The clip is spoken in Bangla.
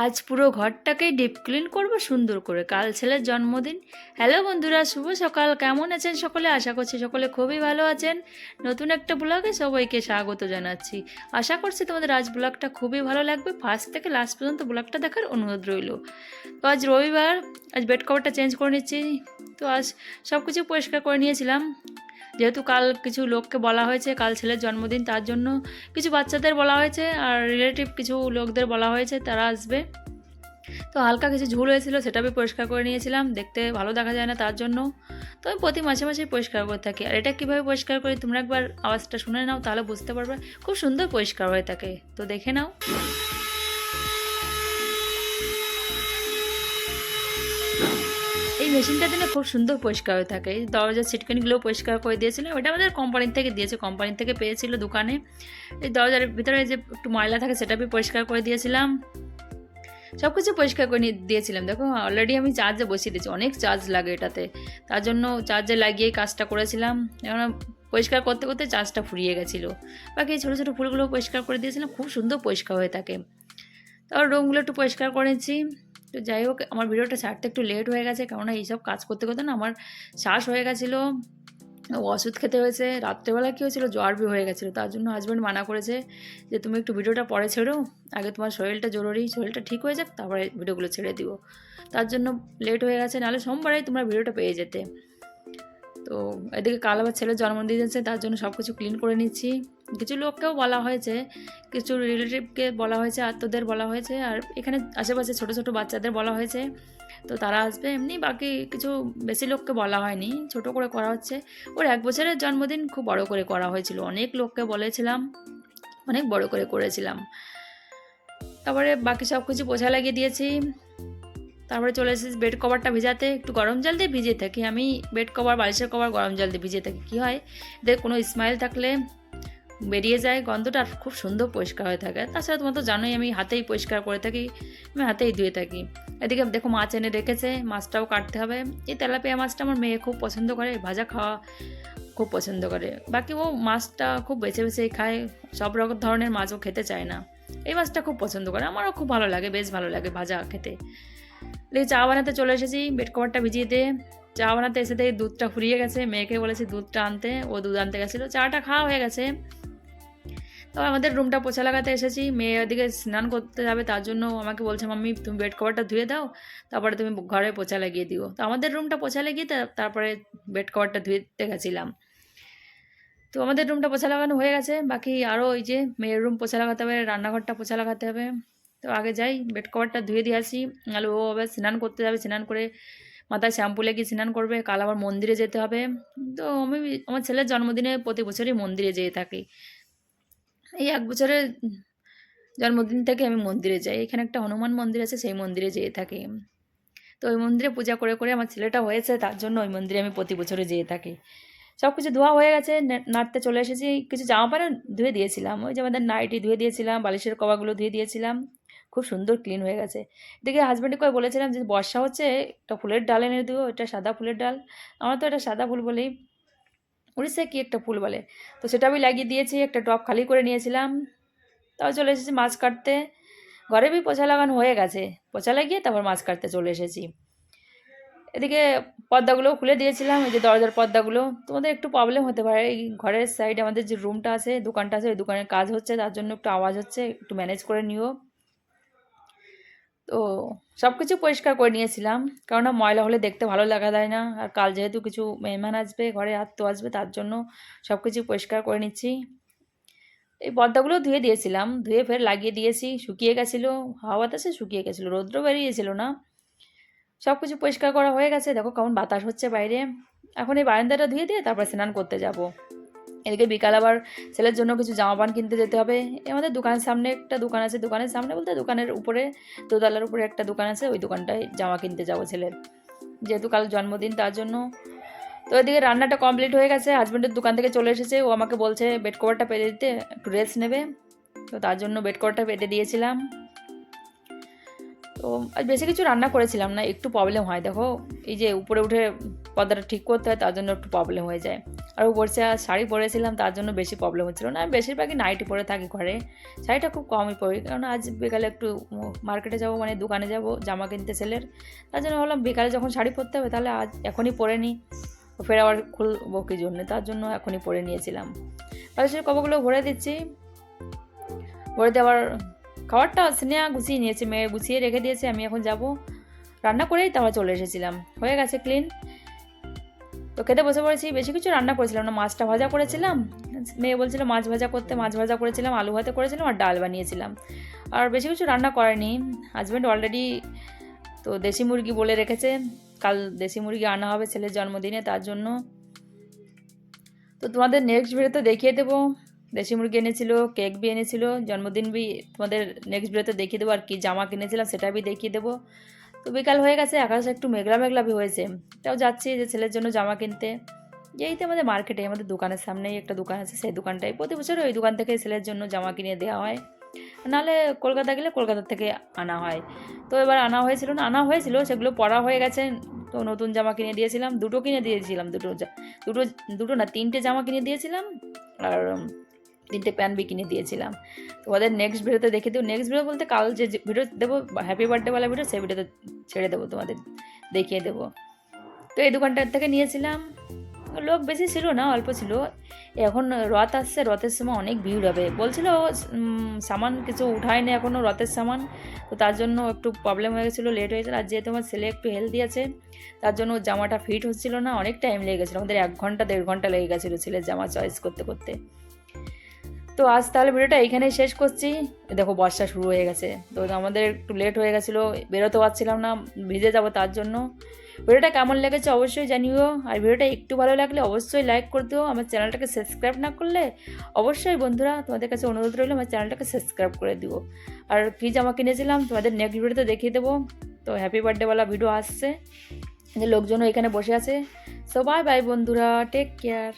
আজ পুরো ঘরটাকেই ডিপ ক্লিন করবো সুন্দর করে, কাল ছেলের জন্মদিন। হ্যালো বন্ধুরা, শুভ সকাল। কেমন আছেন সকলে? আশা করছি সকলে খুবই ভালো আছেন। নতুন একটা ব্লগে সবাইকে স্বাগত জানাচ্ছি। আশা করছি তোমাদের আজ ব্লগটা খুবই ভালো লাগবে। ফার্স্ট থেকে লাস্ট পর্যন্ত ব্লগটা দেখার অনুরোধ রইল। তো আজ রবিবার, আজ বেড কভারটা চেঞ্জ করে নিচ্ছি। তো আজ সব কিছু পরিষ্কার করে নিয়েছিলাম, যেহেতু কাল কিছু লোককে বলা হয়েছে, কাল ছেলের জন্মদিন, তার জন্য কিছু বাচ্চাদের বলা হয়েছে আর রিলেটিভ কিছু লোকদের বলা হয়েছে, তারা আসবে। তো হালকা কিছু ঝুল হয়েছিল, সেটা আমি পরিষ্কার করে নিয়েছিলাম, দেখতে ভালো দেখা যায় না তার জন্য। তো আমি প্রতি মাসে মাসে পরিষ্কার করে থাকি। আর এটা কীভাবে পরিষ্কার করি তোমরা একবার আওয়াজটা শুনে নাও, তাহলে বুঝতে পারবে। খুব সুন্দর পরিষ্কার হয়ে থাকে, তো দেখে নাও। এই মেশিনটা দিলে খুব সুন্দর পরিষ্কার হয়ে থাকে। এই দরজার ছিটকানিগুলোও পরিষ্কার করে দিয়েছিলাম, এটা আমাদের কোম্পানির থেকে দিয়েছে, কোম্পানির থেকে পেয়েছিল দোকানে। এই দরজার ভিতরে যে একটু ময়লা থাকে সেটা আমি পরিষ্কার করে দিয়েছিলাম, সব কিছু পরিষ্কার করে দিয়েছিলাম। দেখো অলরেডি আমি চার্জে বসিয়ে দিয়েছি, অনেক চার্জ লাগে এটাতে, তার জন্য চার্জে লাগিয়েই কাজটা করেছিলাম। এখন পরিষ্কার করতে করতে চার্জটা ফুরিয়ে গেছিলো। বাকি ছোটো ছোটো ফুলগুলো পরিষ্কার করে দিয়েছিলাম, খুব সুন্দর পরিষ্কার হয়ে থাকে। তারপর রুমগুলো একটু পরিষ্কার করেছি। তো যাই হোক, আমার ভিডিওটা ছাড়তে একটু লেট হয়ে গেছে, কেননা এইসব কাজ করতে করতে না আমার শ্বাস হয়ে গেছিলো, ওষুধ খেতে হয়েছে। রাত্রেবেলা কী হয়েছিলো, জ্বর হয়ে গেছিলো, তার জন্য হাজব্যান্ড মানা করেছে যে তুমি একটু ভিডিওটা পরে ছেড়ো, আগে তোমার শরীরটা জরুরি, শরীরটা ঠিক হয়ে যাক তারপরে ভিডিওগুলো ছেড়ে দিব। তার জন্য লেট হয়ে গেছে, নাহলে সোমবারেই তোমরা ভিডিওটা পেয়ে যেতে। তো এদিকে কাল আবার ছেলের জন্মদিন আছে, তার জন্য সব কিছু ক্লিন করে নিচ্ছি। কিছু লোককেও বলা হয়েছে, কিছু রিলেটিভকে বলা হয়েছে, আত্মীয়দের বলা হয়েছে, আর এখানে আশেপাশে ছোটো ছোটো বাচ্চাদের বলা হয়েছে, তো তারা আসবে। এমনি বাকি কিছু বেশি লোককে বলা হয়নি, ছোট করে করা হচ্ছে। ওর 1 বছরের জন্মদিন খুব বড় করে করা হয়েছিল, অনেক লোককে বলেছিলাম, অনেক বড় করে করেছিলাম। তারপরে বাকি সব কিছু পোছা লাগিয়ে দিয়েছি। তারপরে চলে এসেছি বেড কভারটা ভিজাতে। একটু গরম জল দিয়ে ভিজিয়ে থাকি আমি, বেড কভার বালিশের কভার গরম জল দিয়ে ভিজিয়ে থাকি। কী হয়, এদের কোনো স্মেল থাকলে বেরিয়ে যায়, গন্ধটা খুব সুন্দর পরিষ্কার হয়ে থাকে। তাছাড়া তোমার তো জানোই আমি হাতেই পরিষ্কার করে থাকি, আমি হাতেই ধুয়ে থাকি। এদিকে দেখো মাছ এনে রেখেছে, মাছটাও কাটতে হবে। এই তেলাপিয়া মাছটা আমার মেয়ে খুব পছন্দ করে, ভাজা খাওয়া খুব পছন্দ করে। বাকি ও মাছটা খুব বেছে বেছেই খায়, সব রকম ধরনের মাছও খেতে চায় না। এই মাছটা খুব পছন্দ করে, আমারও খুব ভালো লাগে, বেশ ভালো লাগে ভাজা খেতে। এই চা বানাতে চলে এসেছি, বেড কভারটা ভিজিয়ে দিয়ে চা বানাতে এসে থেকে দুধটা ফুরিয়ে গেছে, মেয়েকে বলেছি দুধটা আনতে, ও দুধ আনতে গেছিলো। চাটা খাওয়া হয়ে গেছে। তো আমাদের রুমটা পোছা লাগাতে এসেছি, মেয়ে ওদিকে স্নান করতে যাবে, তার জন্য আমাকে বলছে মাম্মি তুমি বেড কভারটা ধুয়ে দাও, তারপরে তুমি ঘরে পোছা লাগিয়ে দিও। তো আমাদের রুমটা পোছা লাগিয়ে তারপরে বেড কভারটা ধুতে গেছিলাম। তো আমাদের রুমটা পোছা লাগানো হয়ে গেছে, বাকি আরও ওই যে মেয়ের রুম পোছা লাগাতে হবে, রান্নাঘরটা পোছা লাগাতে হবে। তো আগে যাই বেড কভারটা ধুয়ে দিয়ে আসি, নাহলে ও আবার স্নান করতে যাবে, স্নান করে মাথায় শ্যাম্পু লাগিয়ে স্নান করবে, কাল আবার মন্দিরে যেতে হবে। তো আমি আমার ছেলের জন্মদিনে প্রতি বছরই মন্দিরে যেয়ে থাকি। এই 1 বছরের জন্মদিন থেকে আমি মন্দিরে যাই, এখানে একটা হনুমান মন্দির আছে, সেই মন্দিরে যেয়ে থাকি। তো ওই মন্দিরে পূজা করে করে আমার ছেলেটা হয়েছে, তার জন্য ওই মন্দিরে আমি প্রতি বছরে যেয়ে থাকি। সব কিছু ধোয়া হয়ে গেছে, নাড়তে চলে এসেছি। কিছু জামা প্যান্ট ধুয়ে দিয়েছিলাম, ওই যে আমাদের নাইটি ধুয়ে দিয়েছিলাম, বালিশের কভারগুলো ধুয়ে দিয়েছিলাম, খুব সুন্দর ক্লিন হয়ে গেছে। এদিকে হাজব্যান্ডকে করে বলেছিলাম যে বর্ষা হচ্ছে, একটা ফুলের ডাল এনে দিও, এটা সাদা ফুলের ডাল, আমরা তো এটা সাদা ফুল বলেই, উড়িষ্যায় কী একটা ফুল বলে, তো সেটা আমি লাগিয়ে দিয়েছি। একটা টব খালি করে নিয়েছিলাম। তাও চলে এসেছি মাছ কাটতে। ঘরে পোছা লাগানো হয়ে গেছে, পোছা লাগিয়ে তারপর মাছ কাটতে চলে এসেছি। এদিকে পর্দাগুলোও খুলে দিয়েছিলাম, এই যে দরজার পর্দাগুলো। তোমাদের একটু প্রবলেম হতে পারে, এই ঘরের সাইডে আমাদের যে রুমটা আছে, দোকানটা আছে, ওই দোকানের কাজ হচ্ছে, তার জন্য একটু আওয়াজ হচ্ছে, একটু ম্যানেজ করে নিও। তো সব কিছু পরিষ্কার করে নিয়েছিলাম, কেননা ময়লা হলে দেখতে ভালো লাগা যায় না। আর কাল যেহেতু কিছু মেহমান আসবে, ঘরে আত্মীয় আসবে, তার জন্য সব কিছু পরিষ্কার করে নিচ্ছি। এই পর্দাগুলো ধুয়ে দিয়েছিলাম, ধুয়ে ফের লাগিয়ে দিয়েছি, শুকিয়ে গেছিলো, হাওয়া বাতাসে শুকিয়ে গেছিলো, রৌদ্র বেরিয়েছিল না। সব কিছু পরিষ্কার করা হয়ে গেছে, দেখো কেমন বাতাস হচ্ছে বাইরে। এখন এই বারান্দাটা ধুয়ে দিয়ে তারপর স্নান করতে যাব। এদিকে বিকাল আবার ছেলের জন্য কিছু জামা প্যান্ট কিনতে যেতে হবে। আমাদের দোকানের সামনে একটা দোকান আছে, দোকানের সামনে বলতে দোকানের উপরে, দোতলার উপরে একটা দোকান আছে, ওই দোকানটায় জামা কিনতে যাবো ছেলের, যেহেতু কাল জন্মদিন তার জন্য। তো এদিকে রান্নাটা কমপ্লিট হয়ে গেছে, হাজব্যান্ডের দোকান থেকে চলে এসেছে, ও আমাকে বলছে বেড কভারটা পেতে দিতে, একটু রেস্ট নেবে, তো তার জন্য বেড কভারটা পেতে দিয়েছিলাম। তো আজ বেশি কিছু রান্না করেছিলাম না, একটু প্রবলেম হয়, দেখো এই যে উপরে উঠে পর্দাটা ঠিক করতে হয়, তার জন্য একটু প্রবলেম হয়ে যায়। আর উপরছে শাড়ি পরেছিলাম, তার জন্য বেশি প্রবলেম হচ্ছিলো না। আমি বেশিরভাগই নাইটি পরে থাকি ঘরে, শাড়িটা খুব কমই পরি, কারণ আজ বিকালে একটু মার্কেটে যাব, মানে দোকানে যাব জামা কিনতে ছেলের, তার জন্য ভাবলাম বিকালে যখন শাড়ি পরতে হবে তাহলে আজ এখনই পরে নিই, ফের আবার খুলবো কি জন্য, তার জন্য এখনই পরে নিয়েছিলাম। বালিশের কভারগুলো ভরে দিচ্ছি, ভরে দেওয়ার খাবারটা স্নেহা গুছিয়ে নিয়েছে, মেয়ে গুছিয়ে রেখে দিয়েছে। আমি এখন যাব রান্না করেই তারপর চলে এসেছিলাম, হয়ে গেছে ক্লিন। তো খেতে বসে পড়েছি, বেশি কিছু রান্না করেছিলাম না, মাছটা ভাজা করেছিলাম, মেয়ে বলছিল মাছ ভাজা করতে, মাছ ভাজা করেছিলাম, আলু ভাতে করেছিলাম আর ডাল বানিয়েছিলাম, আর বেশি কিছু রান্না করেনি। হাজব্যান্ড অলরেডি তো দেশি মুরগি বলে রেখেছে, কাল দেশি মুরগি আনা হবে ছেলের জন্মদিনে, তার জন্য। তো তোমাদের নেক্সট ভিডিওতে দেখিয়ে দেবো, দেশি মুরগি এনেছিল, কেক বি এনেছিল, জন্মদিন বি তোমাদের নেক্সট ভিডিওতে দেখিয়ে দেবো, আর কি জামা কিনেছিলাম সেটা বি দেখিয়ে দেবো। তো বিকাল হয়ে গেছে, আকাশ একটু মেঘলা মেঘলা হয়েছে, তাও যাচ্ছি যে ছেলের জন্য জামা কিনতে। যেই তো আমাদের মার্কেটে, আমাদের দোকানের সামনেই একটা দোকান আছে, সেই দোকানটাই প্রতি বছর ওই দোকান থেকে ছেলের জন্য জামা কিনে দেওয়া হয়, নাহলে কলকাতা গেলে কলকাতা থেকে আনা হয়। তো এবার আনা হয়েছিল, সেগুলো পরা হয়ে গেছে। তো নতুন জামা কিনে দিয়েছিলাম, দুটো কিনে দিয়েছিলাম, দুটো না 3টে জামা কিনে দিয়েছিলাম, আর 3টে প্যান্ট বি কিনে দিয়েছিলাম। তো ওদের নেক্সট ভিডিওতে দেখে দেবো, নেক্সট ভিডিও বলতে কাল যে ভিডিও দেবো হ্যাপি বার্থডেওয়ালা ভিডিও, সেই ভিডিওতে ছেড়ে দেবো, তোমাদের দেখিয়ে দেবো। তো এই দোকানটার থেকে নিয়েছিলাম, লোক বেশি ছিল না, অল্প ছিল। এখন রথ আসছে, রথের সময় অনেক ভিড় হবে বলছিল, সামান কিছু উঠায়নি এখনও রথের সামান, তো তার জন্য একটু প্রবলেম হয়ে গেছিলো, লেট হয়েছিল। আর যেহেতু আমার ছেলে একটু হেলদি আছে, তার জন্য জামাটা ফিট হচ্ছিল না, অনেক টাইম লেগে গেছিলো, আমাদের 1 ঘন্টা 1.5 ঘন্টা লেগে গেছিলো ছেলের জামা চয়েস করতে করতে। তো আজ তাহলে ভিডিওটা এইখানেই শেষ করছি। দেখো বর্ষা শুরু হয়ে গেছে, তো আমাদের একটু লেট হয়ে গেছিলো, বেরোতে পারছিলাম না, ভিজে যাবো, তার জন্য। ভিডিওটা কেমন লেগেছে অবশ্যই জানিও, আর ভিডিওটা একটু ভালো লাগলে অবশ্যই লাইক করে দিও। আমার চ্যানেলটাকে সাবস্ক্রাইব না করলে অবশ্যই বন্ধুরা তোমাদের কাছে অনুরোধ রইল, আমার চ্যানেলটাকে সাবস্ক্রাইব করে দিও। আর কী জামা কিনেছিলাম তোমাদের নেক্সট ভিডিওতে দেখিয়ে দেবো। তো হ্যাপি বার্থডেওয়ালা ভিডিও আসছে, যে লোকজনও এখানে বসে আছে। সো বাই বাই বন্ধুরা, টেক কেয়ার।